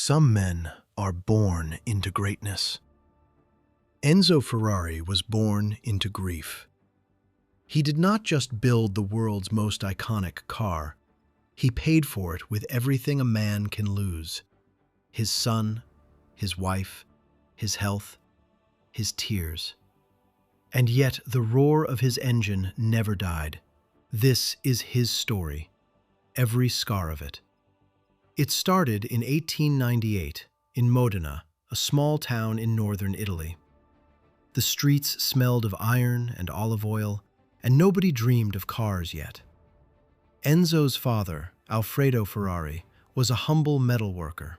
Some men are born into greatness. Enzo Ferrari was born into grief. He did not just build the world's most iconic car, he paid for it with everything a man can lose: his son, his wife, his health, his tears. And yet the roar of his engine never died. This is his story, every scar of it. It started in 1898 in Modena, a small town in northern Italy. The streets smelled of iron and olive oil, and nobody dreamed of cars yet. Enzo's father, Alfredo Ferrari, was a humble metal worker.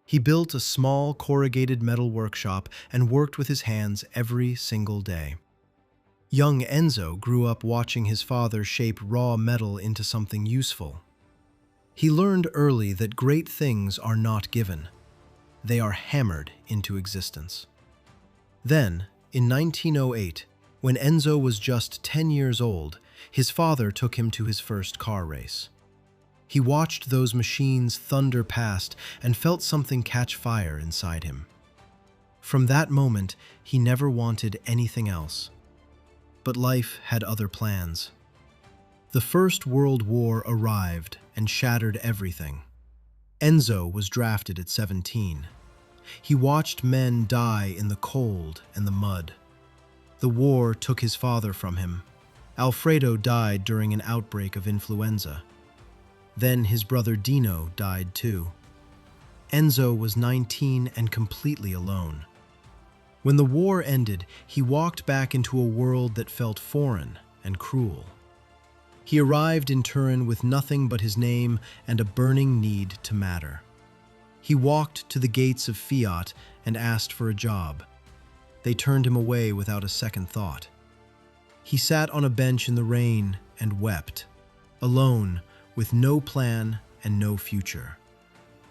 He built a small corrugated metal workshop and worked with his hands every single day. Young Enzo grew up watching his father shape raw metal into something useful. He learned early that great things are not given. They are hammered into existence. Then, in 1908, when Enzo was just 10 years old, his father took him to his first car race. He watched those machines thunder past and felt something catch fire inside him. From that moment, he never wanted anything else. But life had other plans. The First World War arrived and shattered everything. Enzo was drafted at 17. He watched men die in the cold and the mud. The war took his father from him. Alfredo died during an outbreak of influenza. Then his brother Dino died too. Enzo was 19 and completely alone. When the war ended, he walked back into a world that felt foreign and cruel. He arrived in Turin with nothing but his name and a burning need to matter. He walked to the gates of FIAT and asked for a job. They turned him away without a second thought. He sat on a bench in the rain and wept, alone, with no plan and no future.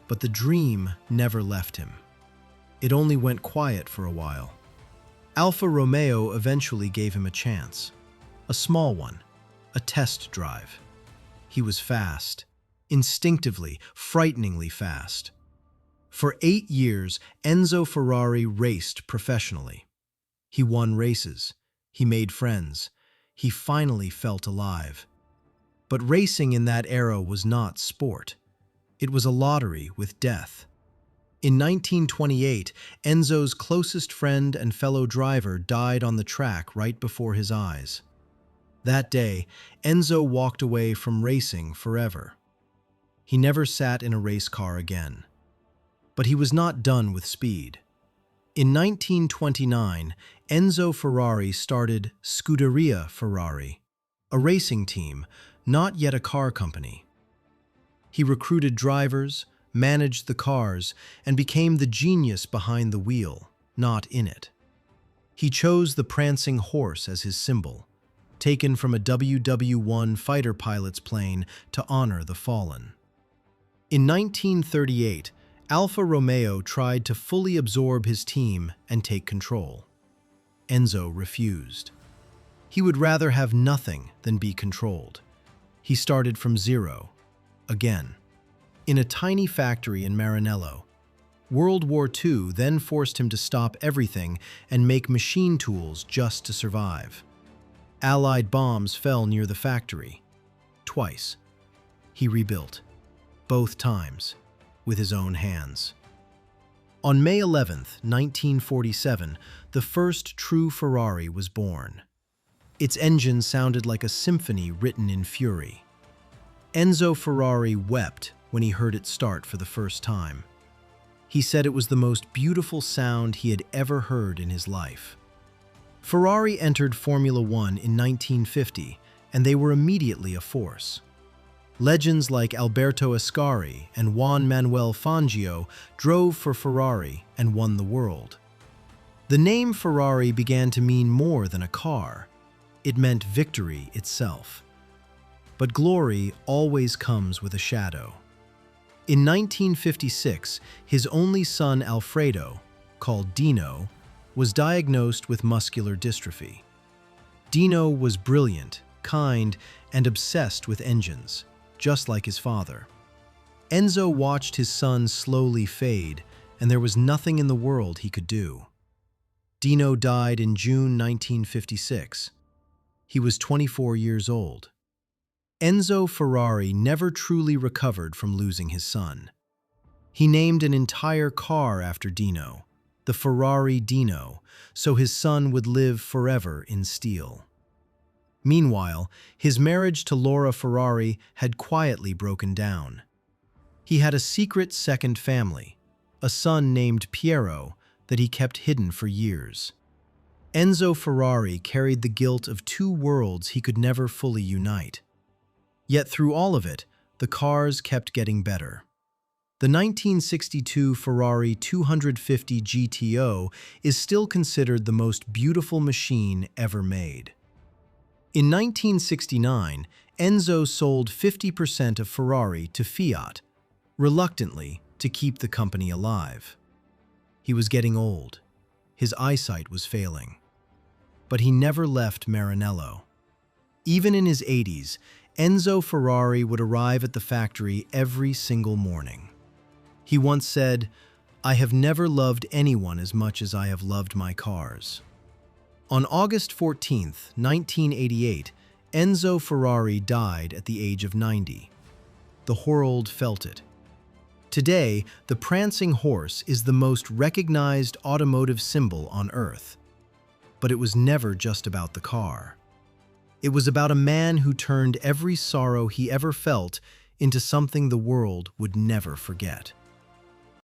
But the dream never left him. It only went quiet for a while. Alfa Romeo eventually gave him a chance, a small one, a test drive. He was fast, instinctively, frighteningly fast. For 8 years, Enzo Ferrari raced professionally. He won races. He made friends. He finally felt alive. But racing in that era was not sport. It was a lottery with death. In 1928, Enzo's closest friend and fellow driver died on the track right before his eyes. That day, Enzo walked away from racing forever. He never sat in a race car again. But he was not done with speed. In 1929, Enzo Ferrari started Scuderia Ferrari, a racing team, not yet a car company. He recruited drivers, managed the cars, and became the genius behind the wheel, not in it. He chose the prancing horse as his symbol, taken from a WW-1 fighter pilot's plane to honor the fallen. In 1938, Alfa Romeo tried to fully absorb his team and take control. Enzo refused. He would rather have nothing than be controlled. He started from zero, again, in a tiny factory in Maranello. World War II then forced him to stop everything and make machine tools just to survive. Allied bombs fell near the factory. Twice. He rebuilt, both times, with his own hands. On May 11, 1947, the first true Ferrari was born. Its engine sounded like a symphony written in fury. Enzo Ferrari wept when he heard it start for the first time. He said it was the most beautiful sound he had ever heard in his life. Ferrari entered Formula One in 1950, and they were immediately a force. Legends like Alberto Ascari and Juan Manuel Fangio drove for Ferrari and won the world. The name Ferrari began to mean more than a car. It meant victory itself. But glory always comes with a shadow. In 1956, his only son Alfredo, called Dino, was diagnosed with muscular dystrophy. Dino was brilliant, kind, and obsessed with engines, just like his father. Enzo watched his son slowly fade, and there was nothing in the world he could do. Dino died in June 1956. He was 24 years old. Enzo Ferrari never truly recovered from losing his son. He named an entire car after Dino, the Ferrari Dino, so his son would live forever in steel. Meanwhile, his marriage to Laura Ferrari had quietly broken down. He had a secret second family, a son named Piero that he kept hidden for years. Enzo Ferrari carried the guilt of two worlds he could never fully unite. Yet through all of it, the cars kept getting better. The 1962 Ferrari 250 GTO is still considered the most beautiful machine ever made. In 1969, Enzo sold 50% of Ferrari to Fiat, reluctantly to keep the company alive. He was getting old. His eyesight was failing. But he never left Maranello. Even in his 80s, Enzo Ferrari would arrive at the factory every single morning. He once said, "I have never loved anyone as much as I have loved my cars." On August 14, 1988, Enzo Ferrari died at the age of 90. The world felt it. Today, the prancing horse is the most recognized automotive symbol on Earth. But it was never just about the car. It was about a man who turned every sorrow he ever felt into something the world would never forget.